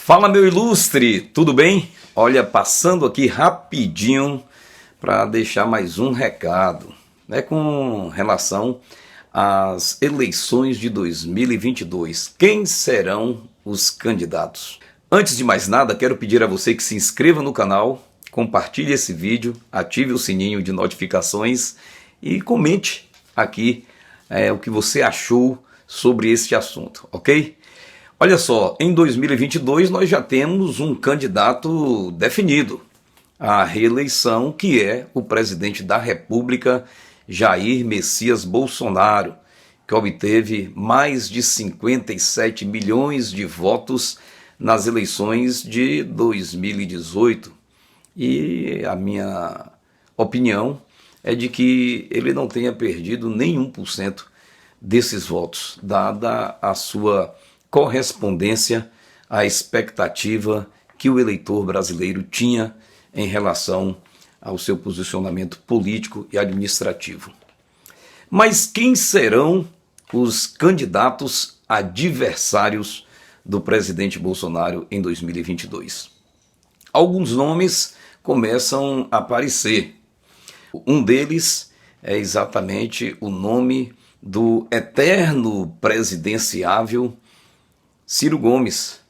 Fala, meu ilustre, tudo bem? Olha, passando aqui rapidinho para deixar mais um recado, né, com relação às eleições de 2022. Quem serão os candidatos? Antes de mais nada, quero pedir a você que se inscreva no canal, compartilhe esse vídeo, ative o sininho de notificações e comente aqui o que você achou sobre este assunto, ok? Olha só, em 2022 nós já temos um candidato definido à reeleição, que é o presidente da República, Jair Messias Bolsonaro, que obteve mais de 57 milhões de votos nas eleições de 2018. E a minha opinião é de que ele não tenha perdido nem 1% desses votos, dada a sua correspondência à expectativa que o eleitor brasileiro tinha em relação ao seu posicionamento político e administrativo. Mas quem serão os candidatos adversários do presidente Bolsonaro em 2022? Alguns nomes começam a aparecer. Um deles é exatamente o nome do eterno presidenciável Ciro Gomes,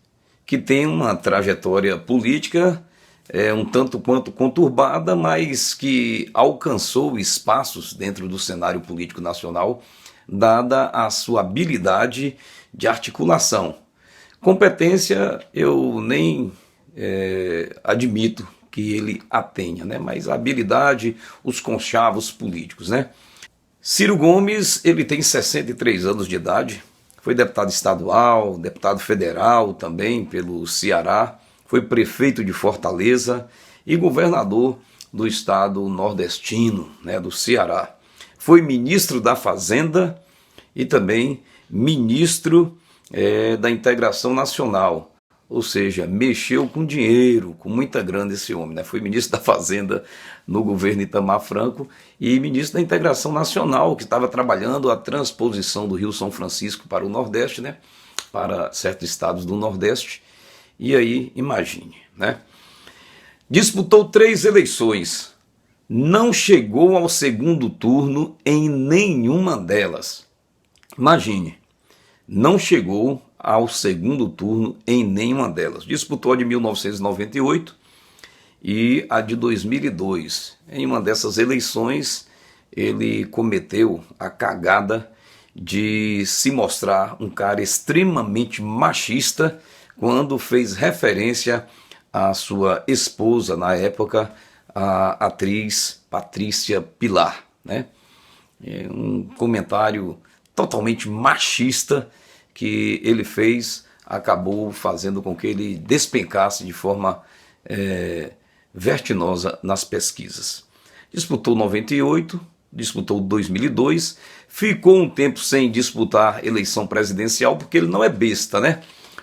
que tem uma trajetória política um tanto quanto conturbada, mas que alcançou espaços dentro do cenário político nacional, dada a sua habilidade de articulação. Competência eu nem admito que ele a tenha, né? Mas a habilidade, os conchavos políticos, né? Ciro Gomes, ele tem 63 anos de idade, foi deputado estadual, deputado federal também pelo Ceará, foi prefeito de Fortaleza e governador do estado nordestino, né, do Ceará. Foi ministro da Fazenda e também ministro da Integração Nacional, ou seja, mexeu com dinheiro, com muita grana esse homem, né? Foi ministro da Fazenda no governo Itamar Franco e ministro da Integração Nacional, que estava trabalhando a transposição do Rio São Francisco para o Nordeste, né? Para certos estados do Nordeste. E aí, imagine, né? Disputou 3 eleições, não chegou ao segundo turno em nenhuma delas. Imagine, não chegou ao segundo turno em nenhuma delas. Disputou a de 1998 e a de 2002. Em uma dessas eleições, ele cometeu a cagada de se mostrar um cara extremamente machista quando fez referência à sua esposa, na época, a atriz Patrícia Pilar, né? Um comentário totalmente machista que ele fez, acabou fazendo com que ele despencasse de forma vertiginosa nas pesquisas. Disputou 98, disputou 2002, ficou um tempo sem disputar eleição presidencial, porque ele não é besta, né?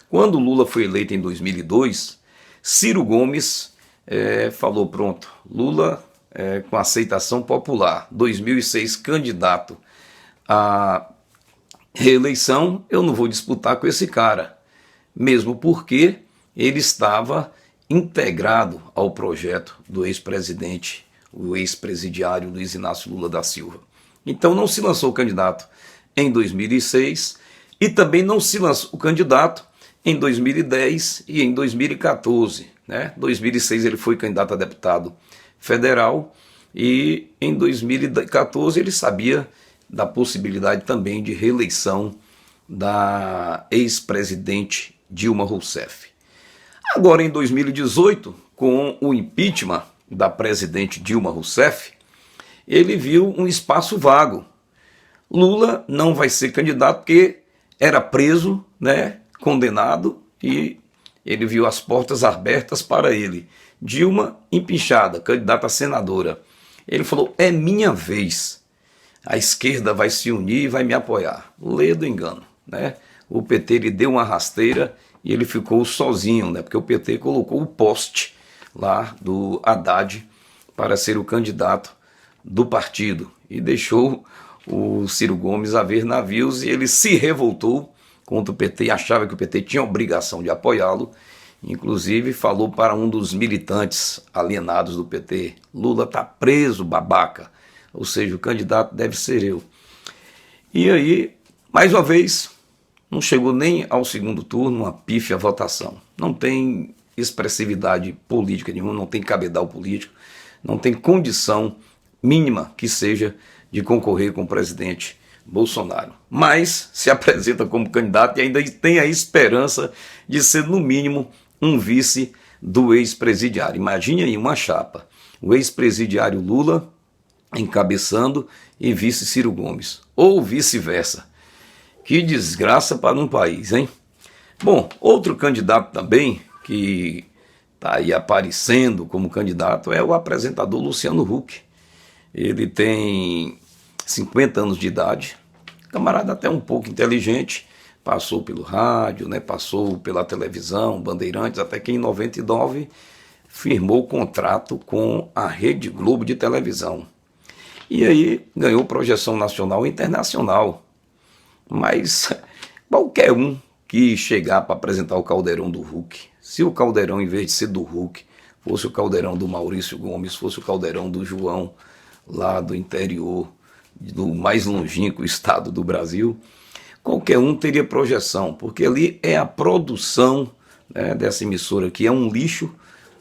Quando Lula foi eleito em 2002, Ciro Gomes falou, pronto, Lula com aceitação popular, 2006 candidato a reeleição, eu não vou disputar com esse cara, mesmo porque ele estava integrado ao projeto do ex-presidente, o ex-presidiário Luiz Inácio Lula da Silva. Então não se lançou candidato em 2006 e também não se lançou candidato em 2010 e em 2014. Né? Em 2006 ele foi candidato a deputado federal e em 2014 ele sabia da possibilidade também de reeleição da ex-presidente Dilma Rousseff. Agora, em 2018, com o impeachment da presidente Dilma Rousseff, ele viu um espaço vago. Lula não vai ser candidato porque era preso, né, condenado, e ele viu as portas abertas para ele. Dilma empichada, candidata a senadora. Ele falou, é minha vez. A esquerda vai se unir e vai me apoiar. Lê do engano, né? O PT lhe deu uma rasteira e ele ficou sozinho, né? Porque o PT colocou o poste lá do Haddad para ser o candidato do partido e deixou o Ciro Gomes a ver navios e ele se revoltou contra o PT e achava que o PT tinha a obrigação de apoiá-lo. inclusive falou para um dos militantes alienados do PT: Lula está preso, babaca. Ou seja, o candidato deve ser eu. E aí, mais uma vez, não chegou nem ao segundo turno, uma pífia votação. Não tem expressividade política nenhuma, não tem cabedal político, não tem condição mínima que seja de concorrer com o presidente Bolsonaro. Mas se apresenta como candidato e ainda tem a esperança de ser, no mínimo, um vice do ex-presidiário. Imagine aí uma chapa: o ex-presidiário Lula encabeçando e vice Ciro Gomes, ou vice-versa. Que desgraça para um país, hein? Bom, outro candidato também que está aí aparecendo como candidato é o apresentador Luciano Huck. Ele tem 50 anos de idade, camarada até um pouco inteligente, passou pelo rádio, né, passou pela televisão, Bandeirantes, até que em 99 firmou contrato com a Rede Globo de televisão. E aí ganhou projeção nacional e internacional. Mas qualquer um que chegar para apresentar o caldeirão do Huck, se o caldeirão, em vez de ser do Huck, fosse o caldeirão do Maurício Gomes, fosse o caldeirão do João, lá do interior, do mais longínquo estado do Brasil, qualquer um teria projeção, porque ali é a produção, né, dessa emissora, que é um lixo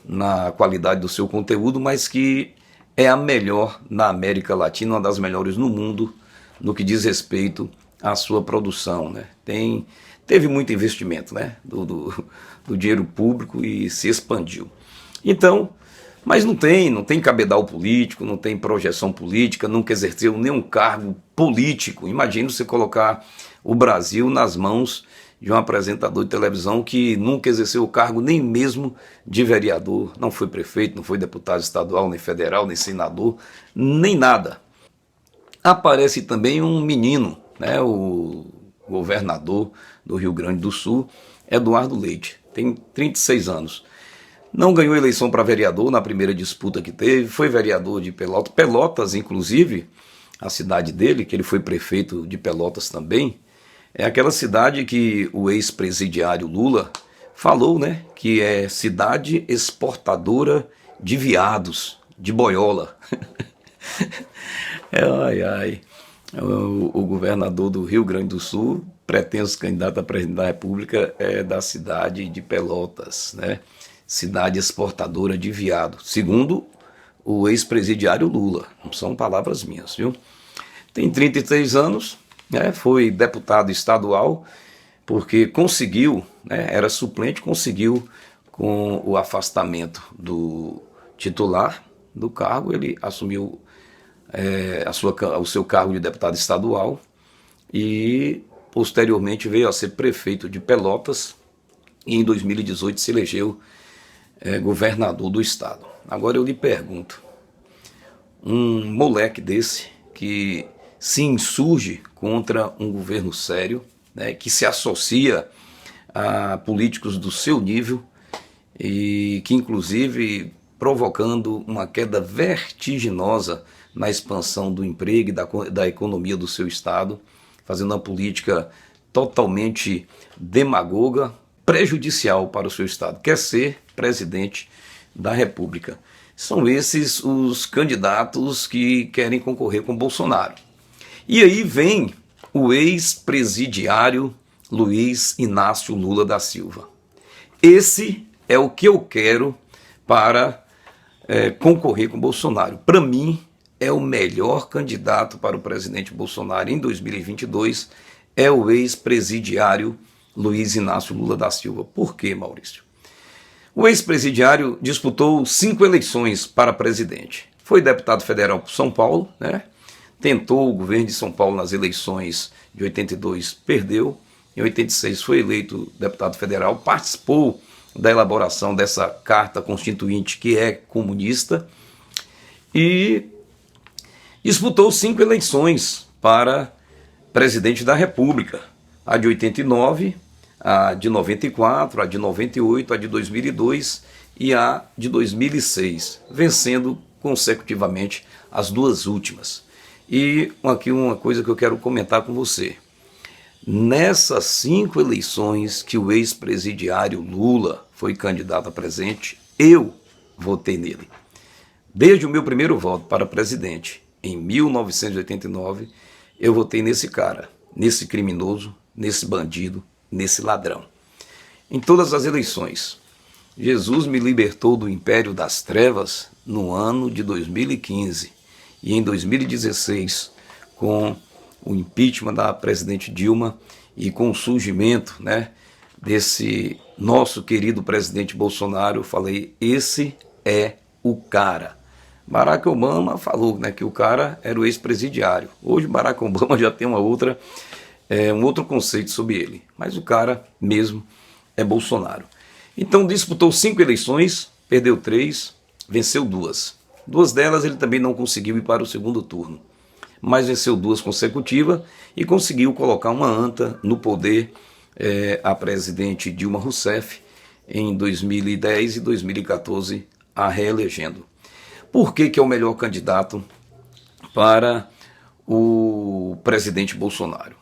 na qualidade do seu conteúdo, mas que é a melhor na América Latina, uma das melhores no mundo, no que diz respeito à sua produção, né? Teve muito investimento, né, do dinheiro público e se expandiu. Então, mas não tem cabedal político, não tem projeção política, nunca exerceu nenhum cargo político. Imagina você colocar o Brasil nas mãos de um apresentador de televisão que nunca exerceu o cargo nem mesmo de vereador, não foi prefeito, não foi deputado estadual, nem federal, nem senador, nem nada. Aparece também um menino, né, o governador do Rio Grande do Sul, Eduardo Leite, tem 36 anos. Não ganhou eleição para vereador na primeira disputa que teve, foi vereador de Pelotas. Pelotas, inclusive, a cidade dele, que ele foi prefeito de Pelotas também, é aquela cidade que o ex-presidiário Lula falou, né, que é cidade exportadora de viados, de boiola. Ai, ai. O governador do Rio Grande do Sul, pretenso candidato a presidente da República, é da cidade de Pelotas, né? Cidade exportadora de viado, segundo o ex-presidiário Lula. Não são palavras minhas, viu? Tem 33 anos, né? Foi deputado estadual, porque conseguiu, né? Era suplente, conseguiu, com o afastamento do titular do cargo, ele assumiu o seu cargo de deputado estadual e posteriormente veio a ser prefeito de Pelotas e em 2018 se elegeu governador do estado. Agora eu lhe pergunto, um moleque desse que se insurge contra um governo sério, né, que se associa a políticos do seu nível e que inclusive provocando uma queda vertiginosa na expansão do emprego e da economia do seu estado, fazendo uma política totalmente demagoga, prejudicial para o seu estado, quer ser presidente da República. São esses os candidatos que querem concorrer com Bolsonaro. E aí vem o ex-presidiário Luiz Inácio Lula da Silva. Esse é o que eu quero para concorrer com Bolsonaro. Para mim, é o melhor candidato para o presidente Bolsonaro em 2022, é o ex-presidiário Luiz Inácio Lula da Silva. Por quê, Maurício? O ex-presidiário disputou 5 eleições para presidente. Foi deputado federal por São Paulo, né? Tentou o governo de São Paulo nas eleições de 82, perdeu. Em 86 foi eleito deputado federal, participou da elaboração dessa carta constituinte que é comunista e disputou 5 eleições para presidente da República. A de 89, a de 94, a de 98, a de 2002 e a de 2006, vencendo consecutivamente as 2 últimas. E aqui uma coisa que eu quero comentar com você. Nessas 5 eleições que o ex-presidiário Lula foi candidato a presidente, eu votei nele. Desde o meu primeiro voto para presidente, em 1989, eu votei nesse cara, nesse criminoso, nesse bandido, nesse ladrão. Em todas as eleições, Jesus me libertou do império das trevas no ano de 2015 e em 2016, com o impeachment da presidente Dilma e com o surgimento, desse nosso querido presidente Bolsonaro, eu falei, esse é o cara. Barack Obama falou, que o cara era o ex-presidiário. Hoje Barack Obama já tem um outro conceito sobre ele, mas o cara mesmo é Bolsonaro. Então disputou 5 eleições, perdeu 3, venceu 2. 2 delas ele também não conseguiu ir para o segundo turno, mas venceu 2 consecutivas e conseguiu colocar uma anta no poder, a presidente Dilma Rousseff, em 2010 e 2014, a reelegendo. Por que é o melhor candidato para o presidente Bolsonaro?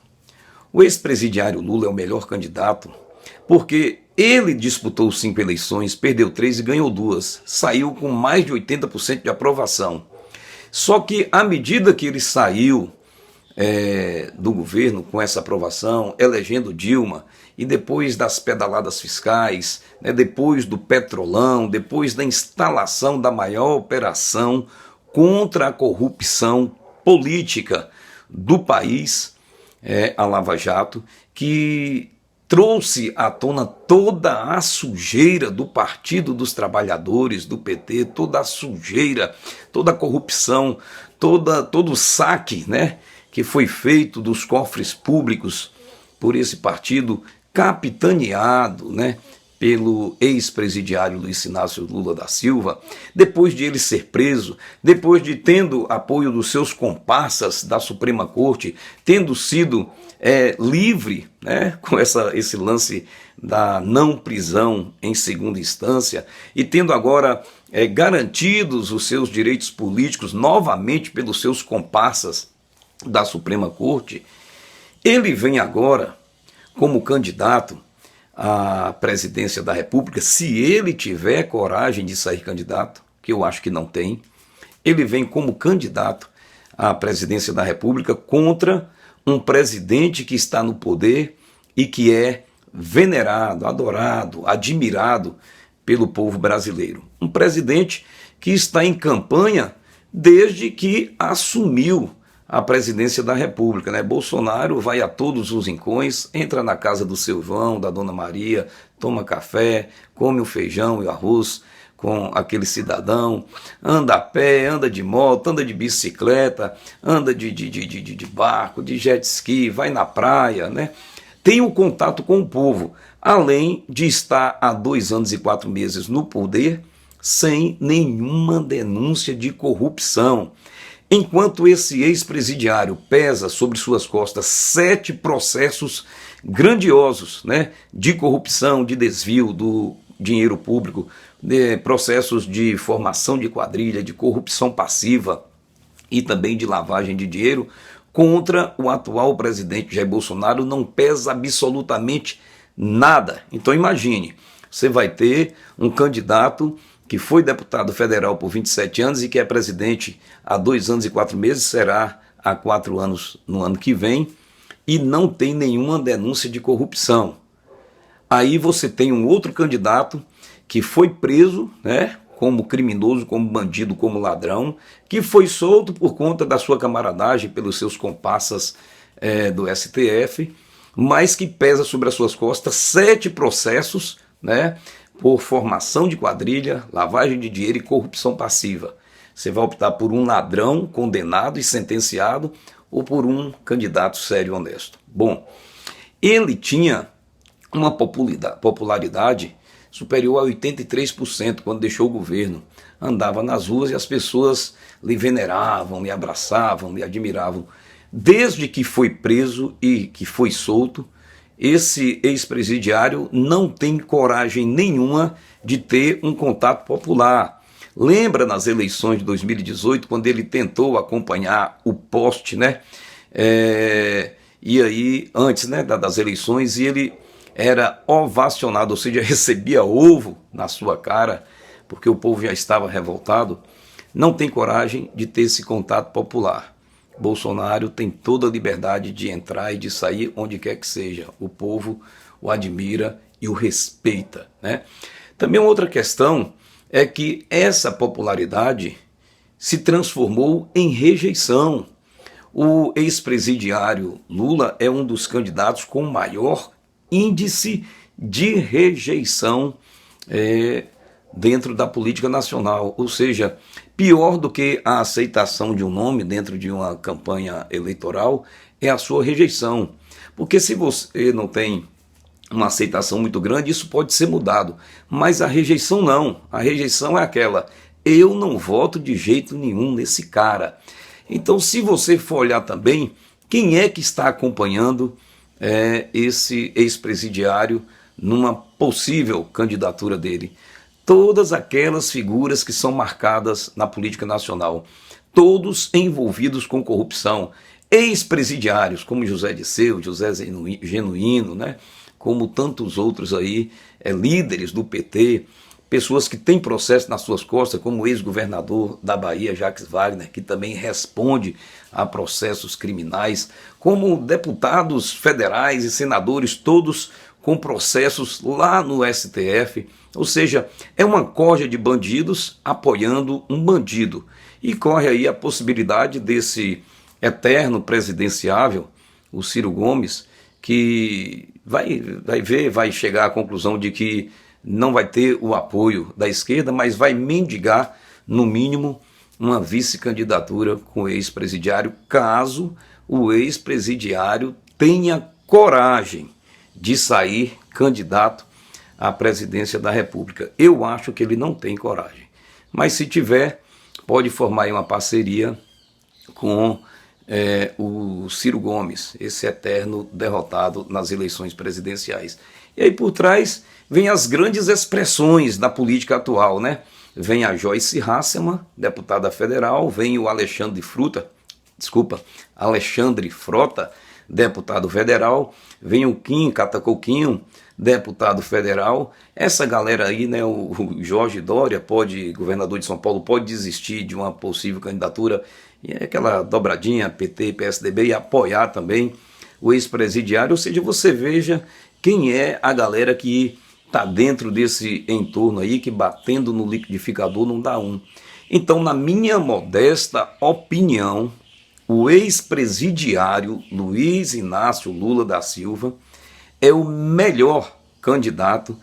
O ex-presidiário Lula é o melhor candidato porque ele disputou 5 eleições, perdeu 3 e ganhou 2. Saiu com mais de 80% de aprovação. Só que à medida que ele saiu do governo com essa aprovação, elegendo Dilma, e depois das pedaladas fiscais, depois do Petrolão, depois da instalação da maior operação contra a corrupção política do país, a Lava Jato, que trouxe à tona toda a sujeira do Partido dos Trabalhadores, do PT, toda a sujeira, toda a corrupção, todo o saque, que foi feito dos cofres públicos por esse partido, capitaneado, pelo ex-presidiário Luiz Inácio Lula da Silva, depois de ele ser preso, depois de tendo apoio dos seus comparsas da Suprema Corte, tendo sido livre, com esse lance da não prisão em segunda instância, e tendo agora garantidos os seus direitos políticos novamente pelos seus comparsas da Suprema Corte, ele vem agora como candidato à presidência da República. Se ele tiver coragem de sair candidato, que eu acho que não tem, ele vem como candidato à presidência da República contra um presidente que está no poder e que é venerado, adorado, admirado pelo povo brasileiro. Um presidente que está em campanha desde que assumiu a presidência da República, Bolsonaro vai a todos os rincões, entra na casa do seu João, da Dona Maria, toma café, come o feijão e o arroz com aquele cidadão, anda a pé, anda de moto, anda de bicicleta, anda de barco, de jet ski, vai na praia, Tem um contato com o povo, além de estar há 2 anos e 4 meses no poder, sem nenhuma denúncia de corrupção. Enquanto esse ex-presidiário pesa sobre suas costas 7 processos grandiosos, de corrupção, de desvio do dinheiro público, de processos de formação de quadrilha, de corrupção passiva e também de lavagem de dinheiro, contra o atual presidente Jair Bolsonaro não pesa absolutamente nada. Então imagine, você vai ter um candidato que foi deputado federal por 27 anos e que é presidente há 2 anos e 4 meses, será há 4 anos no ano que vem, e não tem nenhuma denúncia de corrupção. Aí você tem um outro candidato que foi preso, como criminoso, como bandido, como ladrão, que foi solto por conta da sua camaradagem pelos seus comparsas do STF, mas que pesa sobre as suas costas 7 processos, por formação de quadrilha, lavagem de dinheiro e corrupção passiva. Você vai optar por um ladrão condenado e sentenciado ou por um candidato sério e honesto? Bom, ele tinha uma popularidade superior a 83% quando deixou o governo. Andava nas ruas e as pessoas lhe veneravam, lhe abraçavam, lhe admiravam. Desde que foi preso e que foi solto, esse ex-presidiário não tem coragem nenhuma de ter um contato popular. Lembra nas eleições de 2018, quando ele tentou acompanhar o poste, e aí, antes das eleições, e ele era ovacionado, ou seja, recebia ovo na sua cara, porque o povo já estava revoltado, não tem coragem de ter esse contato popular. Bolsonaro tem toda a liberdade de entrar e de sair onde quer que seja. O povo o admira e o respeita, né? Também uma outra questão é que essa popularidade se transformou em rejeição. O ex-presidiário Lula é um dos candidatos com maior índice de rejeição dentro da política nacional, ou seja, pior do que a aceitação de um nome dentro de uma campanha eleitoral é a sua rejeição, porque se você não tem uma aceitação muito grande, isso pode ser mudado, mas a rejeição não, a rejeição é aquela, eu não voto de jeito nenhum nesse cara. Então, se você for olhar também, quem é que está acompanhando esse ex-presidiário numa possível candidatura dele? Todas aquelas figuras que são marcadas na política nacional, todos envolvidos com corrupção, ex-presidiários como José Disseu, José Genuíno, né? Como tantos outros aí, líderes do PT, pessoas que têm processo nas suas costas, como o ex-governador da Bahia, Jacques Wagner, que também responde a processos criminais, como deputados federais e senadores, todos com processos lá no STF, ou seja, é uma corja de bandidos apoiando um bandido. E corre aí a possibilidade desse eterno presidenciável, o Ciro Gomes, que vai chegar à conclusão de que não vai ter o apoio da esquerda, mas vai mendigar, no mínimo, uma vice-candidatura com o ex-presidiário, caso o ex-presidiário tenha coragem de sair candidato à presidência da República. Eu acho que ele não tem coragem, mas se tiver, pode formar aí uma parceria com o Ciro Gomes, esse eterno derrotado nas eleições presidenciais. E aí por trás vem as grandes expressões da política atual, né? Vem a Joyce Hasselmann, deputada federal, vem o Alexandre Frota, deputado federal, vem o Kim Catacoquinho, deputado federal. Essa galera aí, né, o Jorge Dória, governador de São Paulo, pode desistir de uma possível candidatura, e é aquela dobradinha PT e PSDB, e apoiar também o ex-presidiário. Ou seja, você veja quem é a galera que está dentro desse entorno aí, que batendo no liquidificador não dá um. Então, na minha modesta opinião, o ex-presidiário Luiz Inácio Lula da Silva é o melhor candidato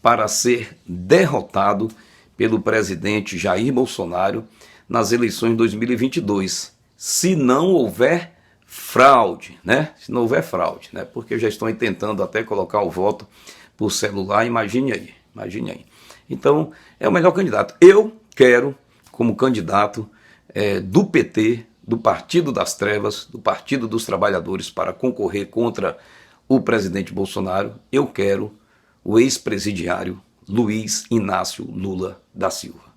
para ser derrotado pelo presidente Jair Bolsonaro nas eleições de 2022, se não houver fraude, né? Se não houver fraude, né? Porque já estão tentando até colocar o voto por celular, imagine aí. Então, é o melhor candidato. Eu quero, como candidato do PT, do Partido das Trevas, do Partido dos Trabalhadores, para concorrer contra o presidente Bolsonaro, eu quero o ex-presidiário Luiz Inácio Lula da Silva.